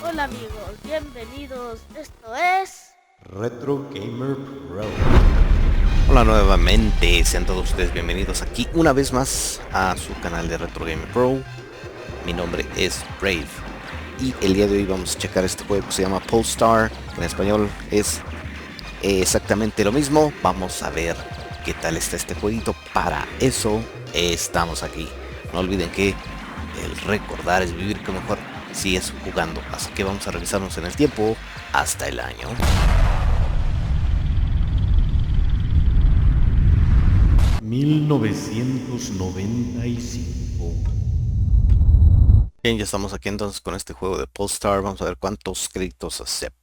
Hola amigos, bienvenidos. Esto es Retro Gamer Pro. Hola nuevamente, sean todos ustedes bienvenidos aquí una vez más a su canal de Retro Gamer Pro. Mi nombre es Brave y el día de hoy vamos a checar este juego que se llama Polestar, que en español es exactamente lo mismo. Vamos a ver qué tal está este jueguito. Para eso estamos aquí. No olviden que el recordar es vivir, que mejor si es jugando. Así que vamos a revisarnos en el tiempo hasta el año 1995. Bien, ya estamos aquí entonces con este juego de Polestar. Vamos a ver cuántos créditos acepta.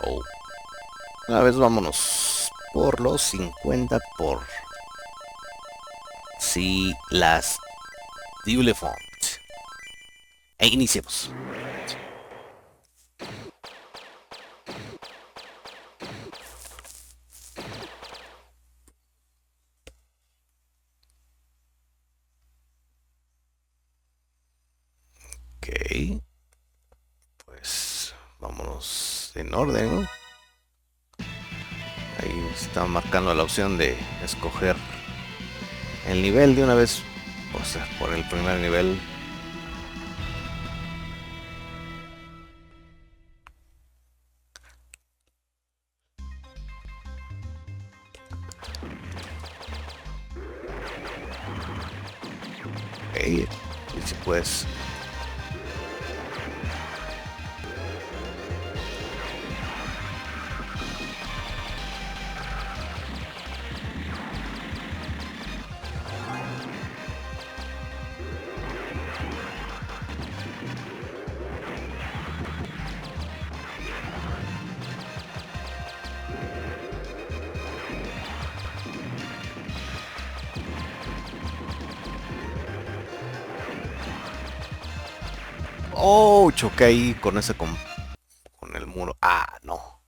Oh. Una vez vámonos por los 50 por si las Diulefont. E iniciemos. Ok. Pues vámonos en orden, ¿no? Ahí está marcando la opción de escoger el nivel de una vez. Pues por el primer nivel. Ok. Y si pues. Oh, choqué ahí con ese con el muro. Ah, no.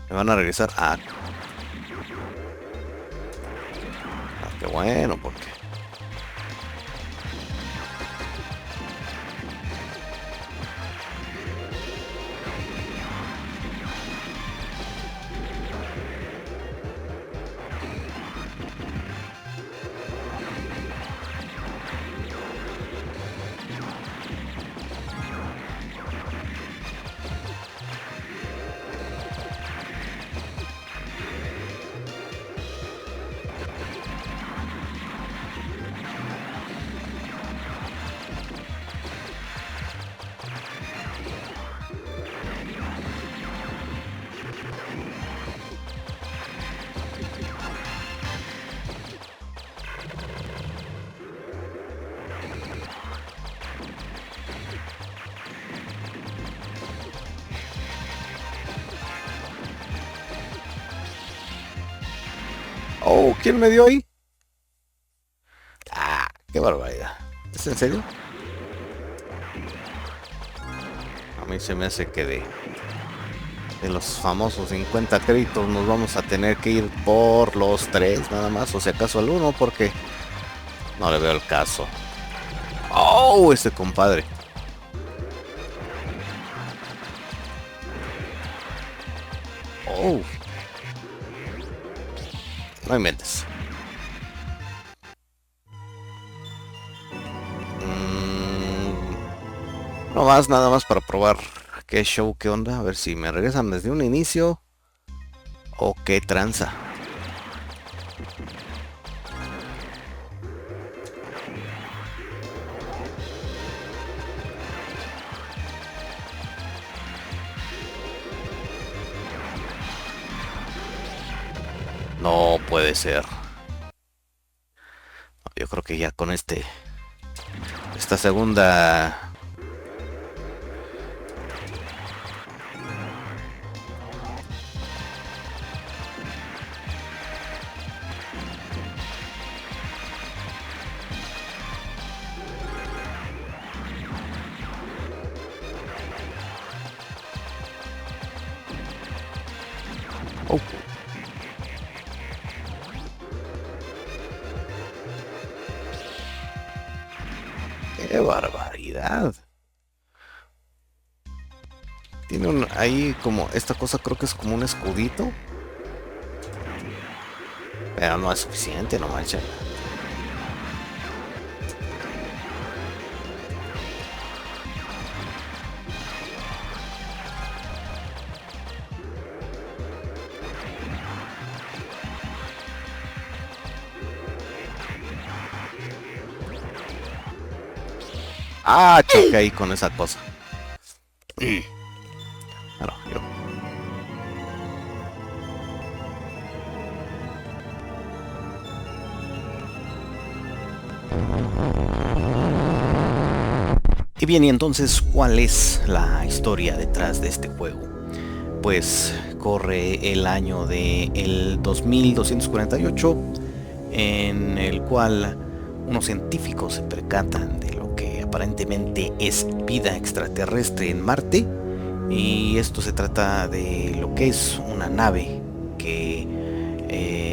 Me van a regresar. Qué bueno, porque oh, ¿quién me dio ahí? Ah, qué barbaridad. ¿Es en serio? A mí se me hace que de los famosos 50 créditos nos vamos a tener que ir por los 3 nada más, o si acaso al uno, porque no le veo el caso. Oh, este compadre. Oh, no inventes. No más, nada más para probar qué show, qué onda, a ver si me regresan desde un inicio o qué tranza. No puede ser. Yo creo que ya con esta segunda. Oh, ¡Qué barbaridad! Tiene ahí como esta cosa, creo que es como un escudito. Pero no es suficiente, no manches. Ah, choqué ahí con esa cosa. Bueno, yo. Y bien, y entonces, ¿cuál es la historia detrás de este juego? Pues corre el año de el 2248, en el cual unos científicos se percatan de lo que aparentemente es vida extraterrestre en Marte, y esto se trata de lo que es una nave que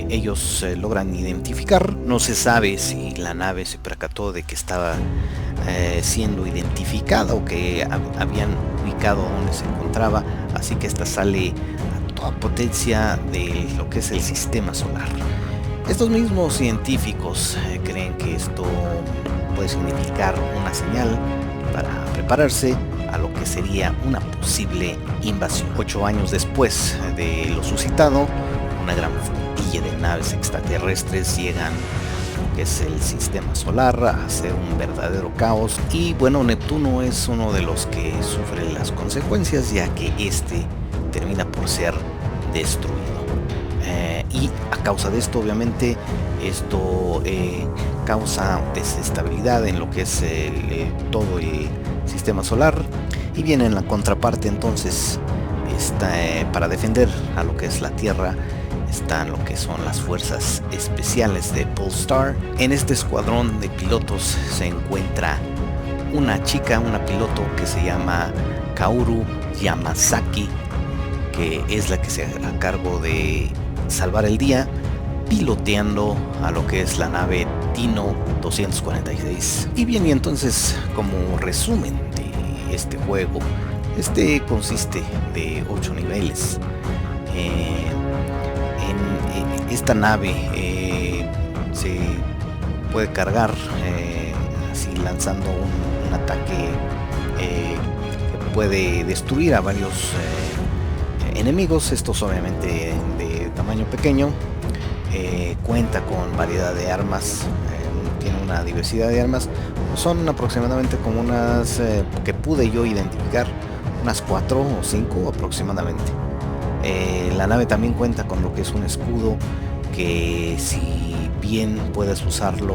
ellos logran identificar. No se sabe si la nave se percató de que estaba siendo identificada o que habían ubicado donde se encontraba, así que esta sale a toda potencia de lo que es el sistema solar. Estos mismos científicos creen que esto puede significar una señal para prepararse a lo que sería una posible invasión. 8 años después de lo suscitado, una gran flotilla de naves extraterrestres llegan a lo que es el sistema solar a hacer un verdadero caos, y bueno, Neptuno es uno de los que sufre las consecuencias, ya que este termina por ser destruido. Y a causa de esto, obviamente, esto causa desestabilidad en lo que es todo el sistema solar. Y bien, en la contraparte, entonces, para defender a lo que es la Tierra, están lo que son las fuerzas especiales de Polestar. En este escuadrón de pilotos se encuentra una chica, una piloto que se llama Kaoru Yamazaki, que es la que se hará cargo de salvar el día, piloteando a lo que es la nave Dino 246. Y bien, y entonces, como resumen de este juego, consiste de 8 niveles. En esta nave se puede cargar así lanzando un ataque que puede destruir a varios enemigos. Estos obviamente de tamaño pequeño. Cuenta con variedad de armas, tiene una diversidad de armas. Son aproximadamente como unas que pude yo identificar, unas 4 o 5 aproximadamente. La nave también cuenta con lo que es un escudo, que si bien puedes usarlo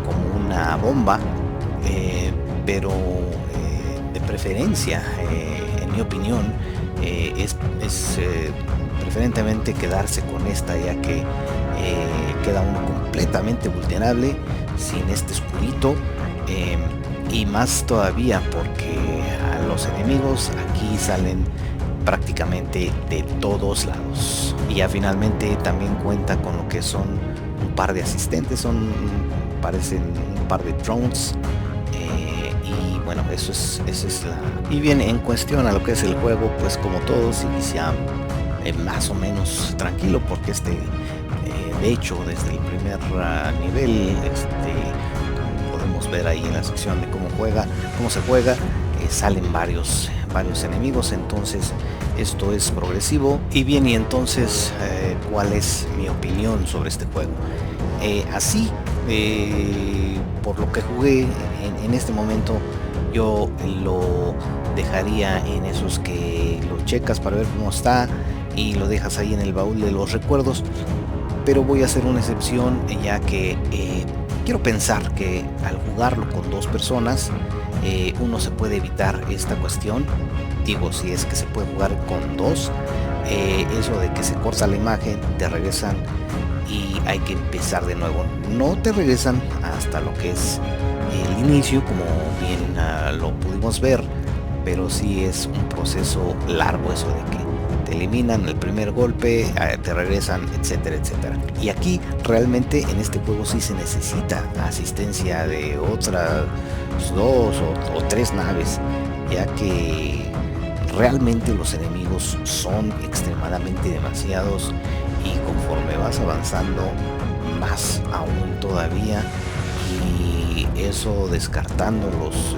como una bomba, pero de preferencia, en mi opinión, es preferentemente quedarse con esta, ya que queda uno completamente vulnerable sin este escudito, y más todavía porque a los enemigos aquí salen prácticamente de todos lados. Y ya finalmente también cuenta con lo que son un par de asistentes, parecen un par de drones, y bueno, eso es la... Y bien, en cuestión a lo que es el juego, pues como todos inicia más o menos tranquilo, porque de hecho desde el primer nivel podemos ver ahí en la sección de cómo se juega, salen varios enemigos. Entonces esto es progresivo. Y bien, y entonces ¿cuál es mi opinión sobre este juego? Así, por lo que jugué en este momento, yo lo dejaría en esos que lo checas para ver cómo está y lo dejas ahí en el baúl de los recuerdos. Pero voy a hacer una excepción, ya que quiero pensar que al jugarlo con 2 personas, uno se puede evitar esta cuestión. Digo, si es que se puede jugar con 2, eso de que se corta la imagen, te regresan y hay que empezar de nuevo. No te regresan hasta lo que es el inicio, como bien lo pudimos ver, pero sí es un proceso largo eso de que te eliminan el primer golpe, te regresan, etcétera, etcétera. Y aquí realmente en este juego sí se necesita asistencia de otras 2 o 3 naves, ya que realmente los enemigos son extremadamente demasiados y conforme vas avanzando más aún todavía, y eso descartando los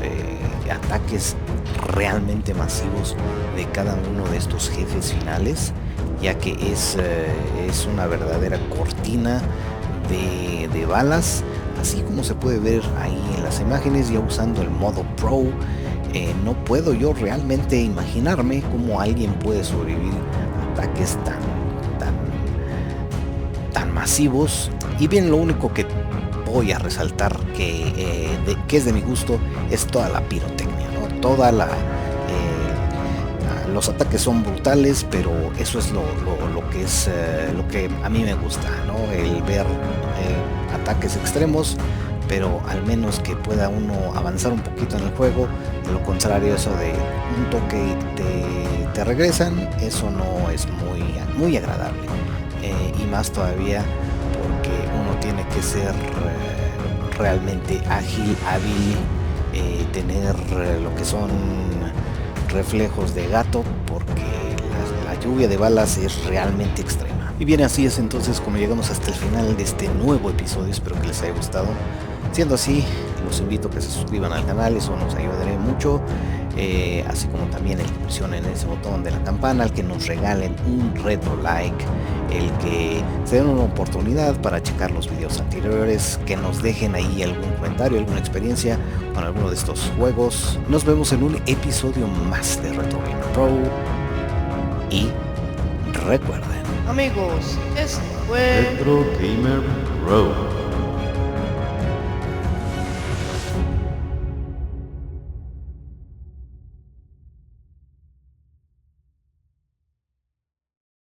ataques realmente masivos de cada uno de estos jefes finales, ya que es una verdadera cortina de balas, así como se puede ver ahí en las imágenes. Ya usando el modo Pro, no puedo yo realmente imaginarme cómo alguien puede sobrevivir a ataques tan masivos. Y bien, lo único que voy a resaltar que es de mi gusto es toda la pirotecnia, ¿no? Toda los ataques son brutales, pero eso es lo que es lo que a mí me gusta, ¿no? El ver ataques extremos, pero al menos que pueda uno avanzar un poquito en el juego. De lo contrario, eso de un toque te regresan, eso no es muy agradable, y más todavía porque uno tiene que ser realmente ágil, hábil, tener lo que son reflejos de gato, porque la lluvia de balas es realmente extrema. Y bien, así es entonces como llegamos hasta el final de este nuevo episodio. Espero que les haya gustado. Siendo así, los invito a que se suscriban al canal, eso nos ayudaría mucho, así como también el que presionen ese botón de la campana, el que nos regalen un retro like, el que se den una oportunidad para checar los videos anteriores, que nos dejen ahí algún comentario, alguna experiencia con alguno de estos juegos. Nos vemos en un episodio más de Retro Gamer Pro, y recuerden, Amigos, esto fue Retro Gamer Pro.